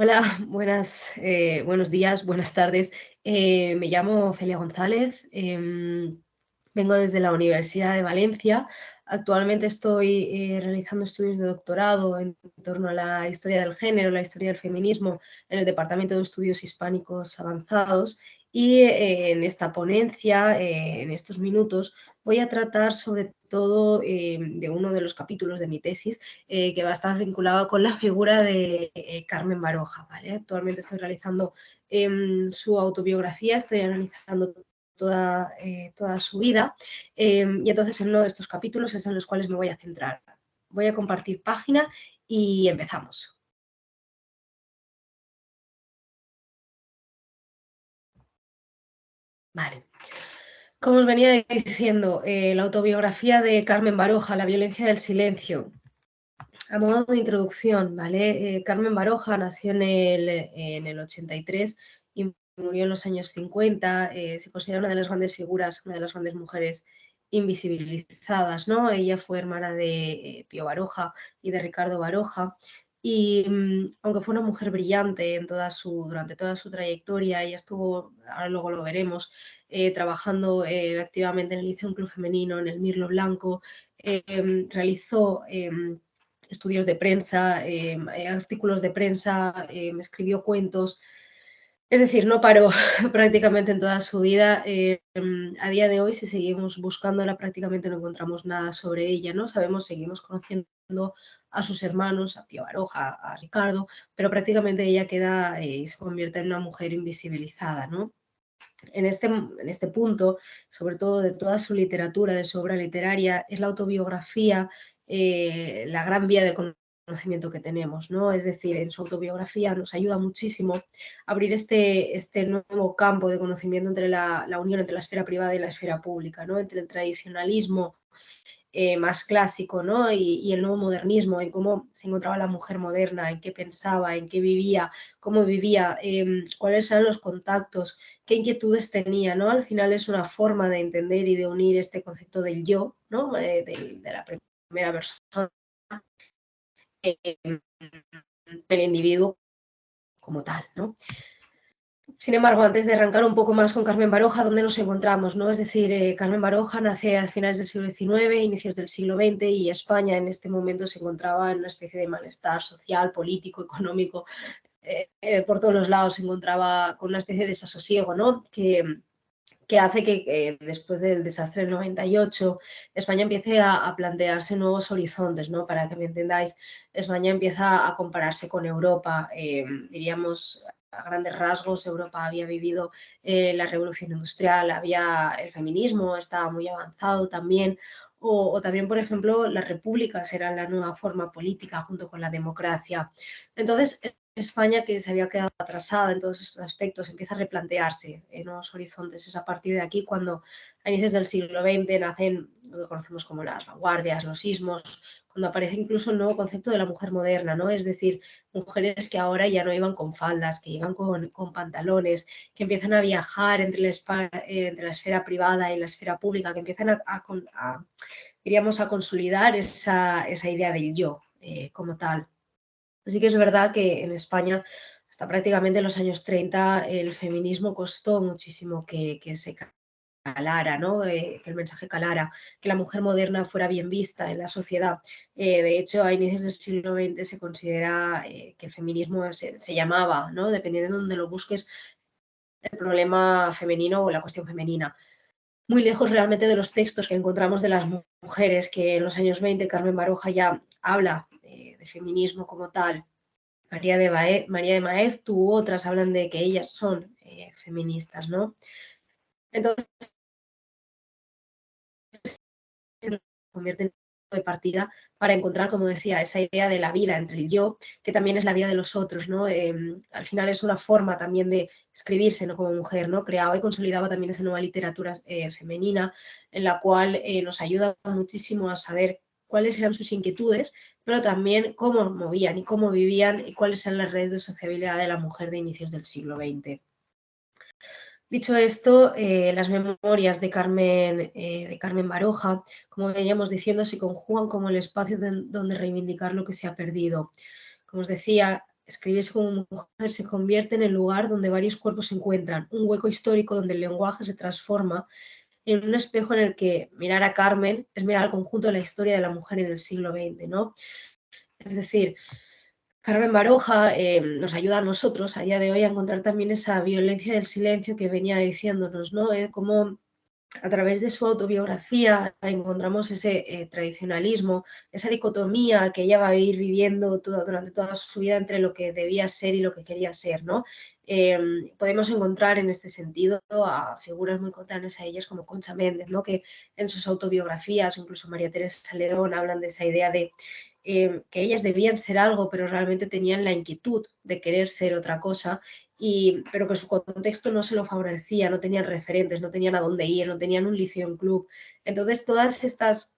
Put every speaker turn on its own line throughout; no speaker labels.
Hola, buenos días, buenas tardes. Me llamo Felia González, vengo desde la Universidad de Valencia. Actualmente estoy realizando estudios de doctorado en torno a la historia del género, la historia del feminismo en el Departamento de Estudios Hispánicos Avanzados y en esta ponencia, en estos minutos, voy a tratar sobre todo de uno de los capítulos de mi tesis que va a estar vinculado con la figura de Carmen Baroja. ¿Vale? Actualmente estoy realizando su autobiografía, estoy analizando toda su vida y entonces en uno de estos capítulos es en los cuales me voy a centrar. Voy a compartir página y empezamos. Vale. Como os venía diciendo, la autobiografía de Carmen Baroja, La violencia del silencio. A modo de introducción, ¿vale? Carmen Baroja nació en el 83 y murió en los años 50. Se considera una de las grandes figuras, una de las grandes mujeres invisibilizadas, ¿no? Ella fue hermana de Pío Baroja y de Ricardo Baroja. Y aunque fue una mujer brillante durante toda su trayectoria, ella estuvo, ahora luego lo veremos, trabajando activamente en el Liceo Club Femenino, en el Mirlo Blanco, realizó estudios de prensa, artículos de prensa, escribió cuentos, es decir, no paró prácticamente en toda su vida. A día de hoy, si seguimos buscándola, prácticamente no encontramos nada sobre ella, ¿no? Seguimos conociendo a sus hermanos, a Pío Baroja, a Ricardo, pero prácticamente ella queda y se convierte en una mujer invisibilizada, ¿no? En este punto, sobre todo de toda su literatura, de su obra literaria, es la autobiografía la gran vía de conocimiento que tenemos, ¿no? Es decir, en su autobiografía nos ayuda muchísimo a abrir este nuevo campo de conocimiento entre la unión entre la esfera privada y la esfera pública, ¿no? Entre el tradicionalismo más clásico, ¿no? Y el nuevo modernismo, en cómo se encontraba la mujer moderna, en qué pensaba, en qué vivía, cómo vivía, cuáles eran los contactos, qué inquietudes tenía, ¿no? Al final es una forma de entender y de unir este concepto del yo, ¿no? De la primera persona, eh, el individuo como tal, ¿no? Sin embargo, antes de arrancar un poco más con Carmen Baroja, ¿dónde nos encontramos? ¿No? Es decir, Carmen Baroja nace a finales del siglo XIX, inicios del siglo XX, y España en este momento se encontraba en una especie de malestar social, político, económico. Por todos los lados se encontraba con una especie de desasosiego, ¿no? Que hace que después del desastre del 98 España empiece a plantearse nuevos horizontes, ¿no? Para que me entendáis, España empieza a compararse con Europa, diríamos a grandes rasgos. Europa había vivido la revolución industrial, el feminismo estaba muy avanzado también, o también, por ejemplo, las repúblicas eran la nueva forma política junto con la democracia. Entonces, España, que se había quedado atrasada en todos esos aspectos, empieza a replantearse en nuevos horizontes. Es a partir de aquí cuando a inicios del siglo XX nacen lo que conocemos como las vanguardias, los ismos, cuando aparece incluso el nuevo concepto de la mujer moderna, ¿no? Es decir, mujeres que ahora ya no iban con faldas, que iban con pantalones, que empiezan a viajar entre la esfera privada y la esfera pública, que empiezan diríamos, a consolidar esa idea del yo como tal. Así que es verdad que en España, hasta prácticamente los años 30, el feminismo costó muchísimo que se calara, ¿no? Que el mensaje calara, que la mujer moderna fuera bien vista en la sociedad. De hecho, a inicios del siglo XX se considera que el feminismo se llamaba, ¿no? Dependiendo de donde lo busques, el problema femenino o la cuestión femenina. Muy lejos realmente de los textos que encontramos de las mujeres, que en los años 20 Carmen Baroja ya habla de feminismo como tal. María de Maez, tú otras hablan de que ellas son feministas, ¿no? Entonces se convierte en punto de partida para encontrar, como decía, esa idea de la vida entre el yo, que también es la vida de los otros, ¿no? Al final es una forma también de escribirse, ¿no? Como mujer, ¿no? Creaba y consolidaba también esa nueva literatura femenina, en la cual nos ayuda muchísimo a saber cuáles eran sus inquietudes, pero también cómo movían y cómo vivían y cuáles eran las redes de sociabilidad de la mujer de inicios del siglo XX. Dicho esto, las memorias de Carmen Baroja, como veníamos diciendo, se conjugan como el espacio donde reivindicar lo que se ha perdido. Como os decía, escribiese como mujer se convierte en el lugar donde varios cuerpos se encuentran, un hueco histórico donde el lenguaje se transforma en un espejo en el que mirar a Carmen es mirar al conjunto de la historia de la mujer en el siglo XX, ¿no? Es decir, Carmen Baroja nos ayuda a nosotros a día de hoy a encontrar también esa violencia del silencio que venía diciéndonos, ¿no? Como a través de su autobiografía encontramos ese tradicionalismo, esa dicotomía que ella va a ir viviendo durante toda su vida entre lo que debía ser y lo que quería ser, ¿no? Podemos encontrar en este sentido a figuras muy contemporáneas a ellas como Concha Méndez, ¿no? Que en sus autobiografías, incluso María Teresa León, hablan de esa idea de que ellas debían ser algo, pero realmente tenían la inquietud de querer ser otra cosa, pero que su contexto no se lo favorecía, no tenían referentes, no tenían a dónde ir, no tenían un liceo, un club. Entonces, todas estas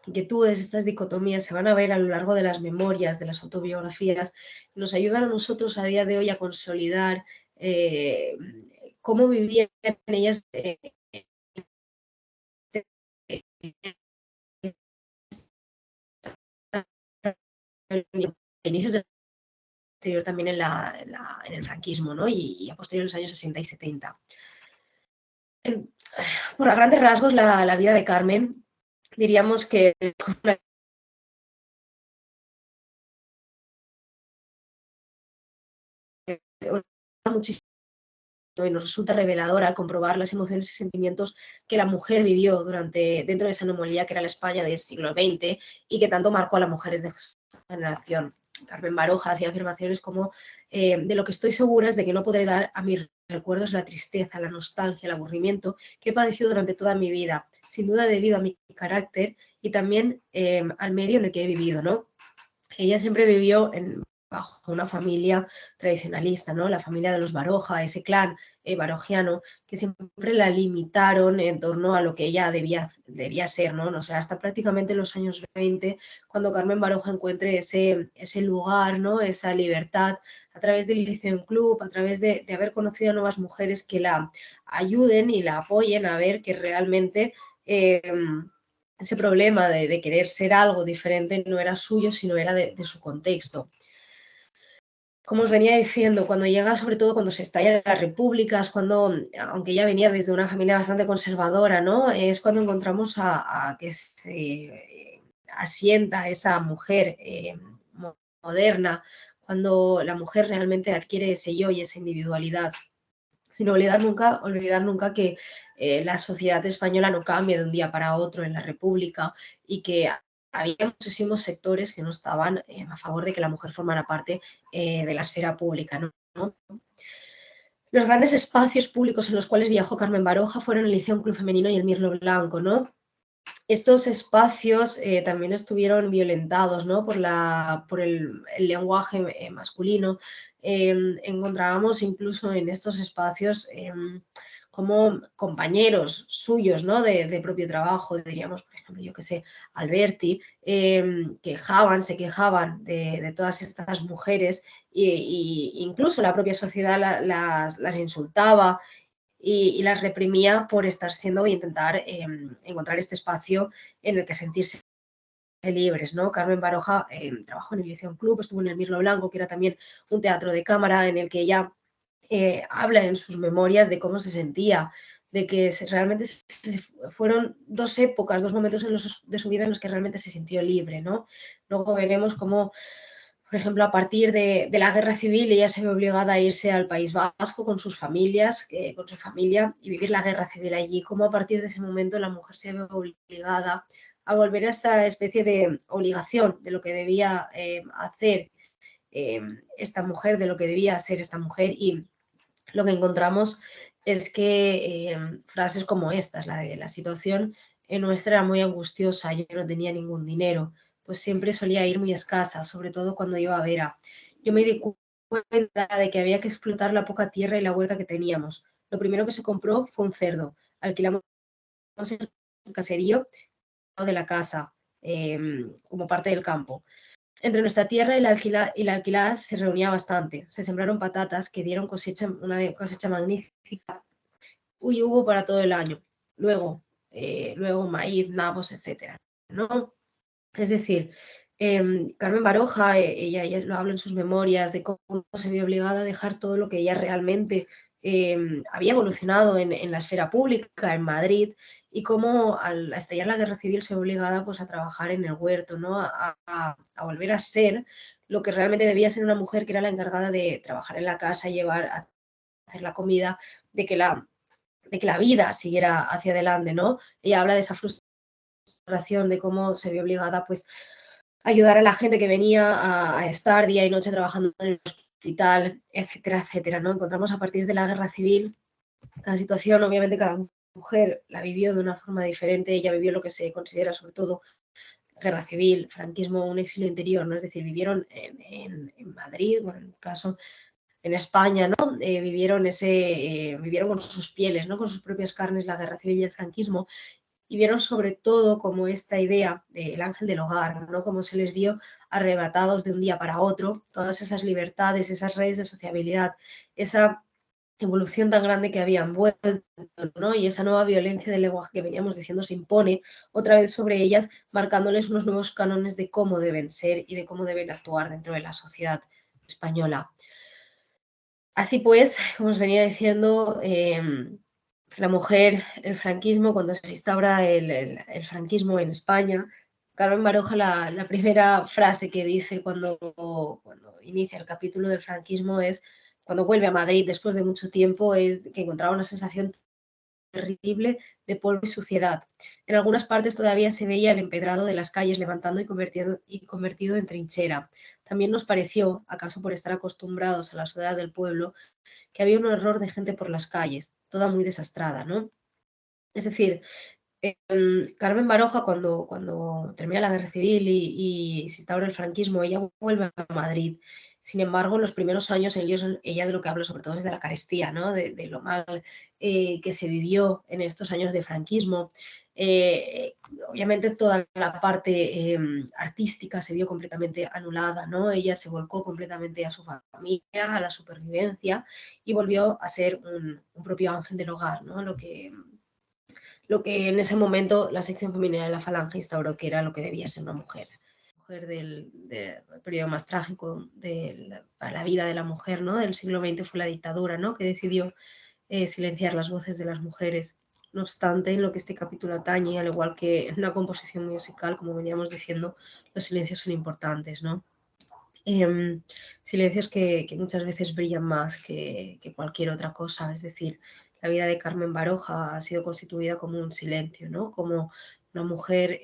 inquietudes, estas dicotomías se van a ver a lo largo de las memorias, de las autobiografías, y nos ayudan a nosotros a día de hoy a consolidar cómo vivían ellas inicios del exterior también en el franquismo, ¿no? Y a posteriori los años 60 y 70. Por a grandes rasgos, la vida de Carmen, diríamos que muchísimo y nos resulta reveladora comprobar las emociones y sentimientos que la mujer vivió dentro de esa anomalía que era la España del siglo XX y que tanto marcó a las mujeres de su generación. Carmen Baroja hacía afirmaciones como de lo que estoy segura es de que no podré dar a mis recuerdos la tristeza, la nostalgia, el aburrimiento que he padecido durante toda mi vida, sin duda debido a mi carácter y también al medio en el que he vivido, ¿no? Ella siempre vivió bajo una familia tradicionalista, ¿no? La familia de los Baroja, ese clan barojiano, que siempre la limitaron en torno a lo que ella debía ser, ¿no? O sea, hasta prácticamente los años 20, cuando Carmen Baroja encuentre ese lugar, ¿no? Esa libertad, a través del Lyceum Club, a través de haber conocido a nuevas mujeres que la ayuden y la apoyen a ver que realmente ese problema de querer ser algo diferente no era suyo, sino era de su contexto. Como os venía diciendo, cuando llega, sobre todo cuando se estallan las repúblicas, aunque ella venía desde una familia bastante conservadora, ¿no? Es cuando encontramos a que se asienta esa mujer moderna, cuando la mujer realmente adquiere ese yo y esa individualidad, sin olvidar nunca que la sociedad española no cambia de un día para otro en la República y que había muchísimos sectores que no estaban a favor de que la mujer formara parte de la esfera pública, ¿no? Los grandes espacios públicos en los cuales viajó Carmen Baroja fueron el Liceo Club Femenino y el Mirlo Blanco, ¿no? Estos espacios también estuvieron violentados, ¿no? por el lenguaje masculino. Encontrábamos incluso en estos espacios como compañeros suyos, ¿no? De propio trabajo, diríamos, por ejemplo, yo que sé, Alberti, se quejaban de todas estas mujeres e incluso la propia sociedad las insultaba y las reprimía por estar siendo e intentar encontrar este espacio en el que sentirse libres, ¿no? Carmen Baroja trabajó en el Liceo Club, estuvo en el Mirlo Blanco, que era también un teatro de cámara en el que ella habla en sus memorias de cómo se sentía, de que realmente fueron dos épocas, dos momentos de su vida en los que realmente se sintió libre, ¿no? Luego veremos cómo, por ejemplo, a partir de la guerra civil, ella se ve obligada a irse al País Vasco con sus familias, con su familia, y vivir la guerra civil allí. Como a partir de ese momento la mujer se ve obligada a volver a esta especie de obligación de lo que debía hacer esta mujer, de lo que debía ser esta mujer, y lo que encontramos es que frases como estas, la de la situación nuestra era muy angustiosa, yo no tenía ningún dinero, pues siempre solía ir muy escasa, sobre todo cuando iba a Vera. Yo me di cuenta de que había que explotar la poca tierra y la huerta que teníamos. Lo primero que se compró fue un cerdo. Alquilamos el caserío de la casa como parte del campo. Entre nuestra tierra y la alquilada se reunía bastante. Se sembraron patatas que dieron una cosecha magnífica. Hubo para todo el año. Luego maíz, nabos, etcétera, ¿no? Es decir, Carmen Baroja, ella lo habla en sus memorias de cómo se vio obligada a dejar todo lo que ella realmente había evolucionado en la esfera pública en Madrid, y cómo al estallar la guerra civil se vio obligada, pues, a trabajar en el huerto, ¿no? A volver a ser lo que realmente debía ser una mujer, que era la encargada de trabajar en la casa, a hacer la comida, de que la vida siguiera hacia adelante, ¿no? Ella habla de esa frustración, de cómo se vio obligada, pues, ayudar a la gente que venía a estar día y noche trabajando en el hospital, etcétera, etcétera, ¿no? Encontramos a partir de la guerra civil la situación, obviamente cada mujer la vivió de una forma diferente. Ella vivió lo que se considera, sobre todo, guerra civil, franquismo, un exilio interior, ¿no? Es decir, vivieron en Madrid, bueno, en el caso en España, ¿no? Vivieron con sus pieles, ¿no? Con sus propias carnes, la guerra civil y el franquismo, y vieron sobre todo como esta idea del ángel del hogar, ¿no? Como se les vio arrebatados de un día para otro, todas esas libertades, esas redes de sociabilidad, esa evolución tan grande que habían vuelto, ¿no? Y esa nueva violencia del lenguaje que veníamos diciendo se impone otra vez sobre ellas, marcándoles unos nuevos cánones de cómo deben ser y de cómo deben actuar dentro de la sociedad española. Así pues, como os venía diciendo, la mujer, el franquismo, cuando se instaura el franquismo en España, Carmen Baroja, la primera frase que dice cuando inicia el capítulo del franquismo es, cuando vuelve a Madrid después de mucho tiempo, es que encontraba una sensación terrible de polvo y suciedad. En algunas partes todavía se veía el empedrado de las calles levantando y convertido en trinchera. También nos pareció, acaso por estar acostumbrados a la soledad del pueblo, que había un horror de gente por las calles, toda muy desastrada, ¿no? Es decir, Carmen Baroja, cuando termina la guerra civil y se instaura el franquismo, ella vuelve a Madrid. Sin embargo, en los primeros años, ella de lo que habla sobre todo es de la carestía, ¿no? De lo mal que se vivió en estos años de franquismo. Eh, Obviamente toda la parte artística se vio completamente anulada, ¿no? Ella se volcó completamente a su familia, a la supervivencia, y volvió a ser un propio ángel del hogar, ¿no? Lo que en ese momento la sección femenina de la Falange instauró que era lo que debía ser una mujer. Mujer del periodo más trágico para la vida de la mujer, ¿no? Del siglo XX fue la dictadura, ¿no? Que decidió silenciar las voces de las mujeres. No obstante, en lo que este capítulo atañe, al igual que en una composición musical, como veníamos diciendo, los silencios son importantes, ¿no? Silencios que muchas veces brillan más que cualquier otra cosa. Es decir, la vida de Carmen Baroja ha sido constituida como un silencio, ¿no? Como una mujer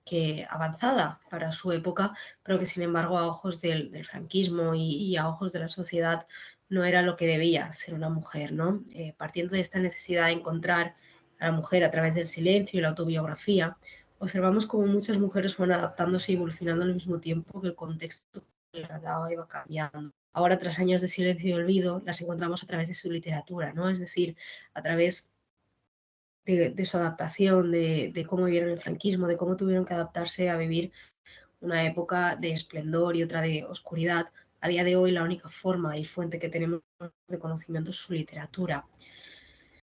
que avanzada para su época, pero que sin embargo a ojos del franquismo y a ojos de la sociedad no era lo que debía ser una mujer, ¿no? Partiendo de esta necesidad de encontrar a la mujer a través del silencio y la autobiografía, observamos cómo muchas mujeres fueron adaptándose y evolucionando al mismo tiempo que el contexto que las daba iba cambiando. Ahora, tras años de silencio y olvido, las encontramos a través de su literatura, ¿no? Es decir, a través de su adaptación, de cómo vivieron el franquismo, de cómo tuvieron que adaptarse a vivir una época de esplendor y otra de oscuridad. A día de hoy, la única forma y fuente que tenemos de conocimiento es su literatura.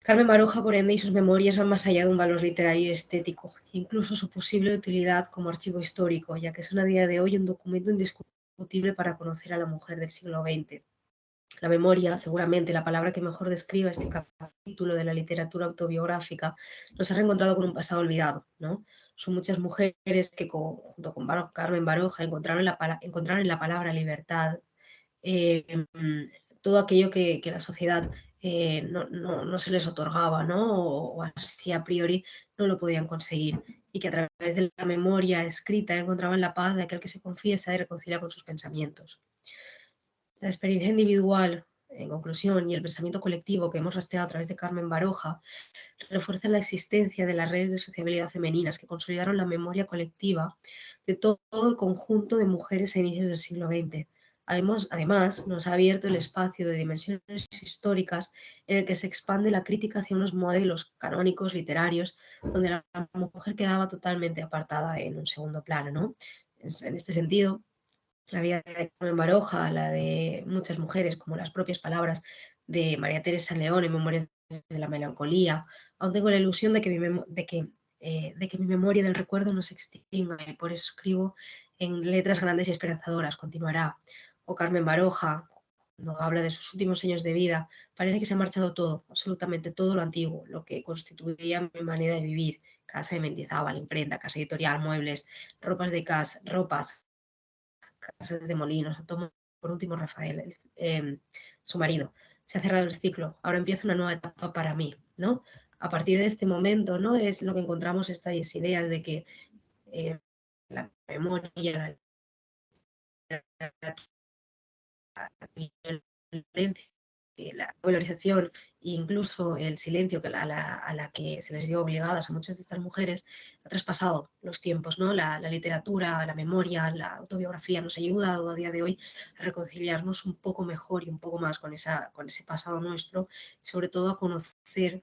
Carmen Baroja, por ende, y sus memorias van más allá de un valor literario y estético, incluso su posible utilidad como archivo histórico, ya que son a día de hoy un documento indiscutible para conocer a la mujer del siglo XX. La memoria, seguramente la palabra que mejor describe este capítulo de la literatura autobiográfica, nos ha reencontrado con un pasado olvidado, ¿no? Son muchas mujeres que, junto con Carmen Baroja, encontraron en la palabra libertad, eh, todo aquello que la sociedad no se les otorgaba, ¿no? O así a priori no lo podían conseguir, y que a través de la memoria escrita encontraban la paz de aquel que se confiesa y reconcilia con sus pensamientos. La experiencia individual, en conclusión, y el pensamiento colectivo que hemos rastreado a través de Carmen Baroja refuerzan la existencia de las redes de sociabilidad femeninas que consolidaron la memoria colectiva de todo el conjunto de mujeres a inicios del siglo XX. Además, nos ha abierto el espacio de dimensiones históricas en el que se expande la crítica hacia unos modelos canónicos literarios donde la mujer quedaba totalmente apartada en un segundo plano, ¿no? En este sentido, la vida de Carmen Baroja, la de muchas mujeres, como las propias palabras de María Teresa León en Memorias de la Melancolía. Aún tengo la ilusión de que de que mi memoria del recuerdo no se extinga, y por eso escribo en letras grandes y esperanzadoras, continuará. O Carmen Baroja, cuando habla de sus últimos años de vida, parece que se ha marchado todo, absolutamente todo lo antiguo, lo que constituía mi manera de vivir. Casa de Mendizábal, imprenta, casa editorial, muebles, ropas de casa, ropas, casas de molinos, por último Rafael, su marido. Se ha cerrado el ciclo, ahora empieza una nueva etapa para mí, ¿no? A partir de este momento, ¿no? Es lo que encontramos estas ideas de que la memoria, la violencia, la polarización e incluso el silencio a la que se les vio obligadas a muchas de estas mujeres ha traspasado los tiempos, ¿no? La literatura, la memoria, la autobiografía nos ha ayudado a día de hoy a reconciliarnos un poco mejor y un poco más con ese pasado nuestro, sobre todo a conocer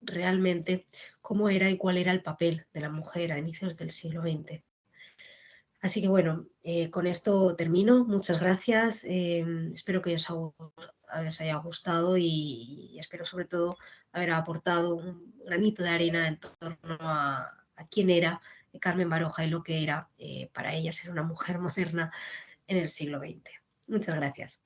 realmente cómo era y cuál era el papel de la mujer a inicios del siglo XX. Así que bueno, con esto termino. Muchas gracias. Espero que os haya gustado y espero sobre todo haber aportado un granito de arena en torno a quién era Carmen Baroja y lo que era para ella ser una mujer moderna en el siglo XX. Muchas gracias.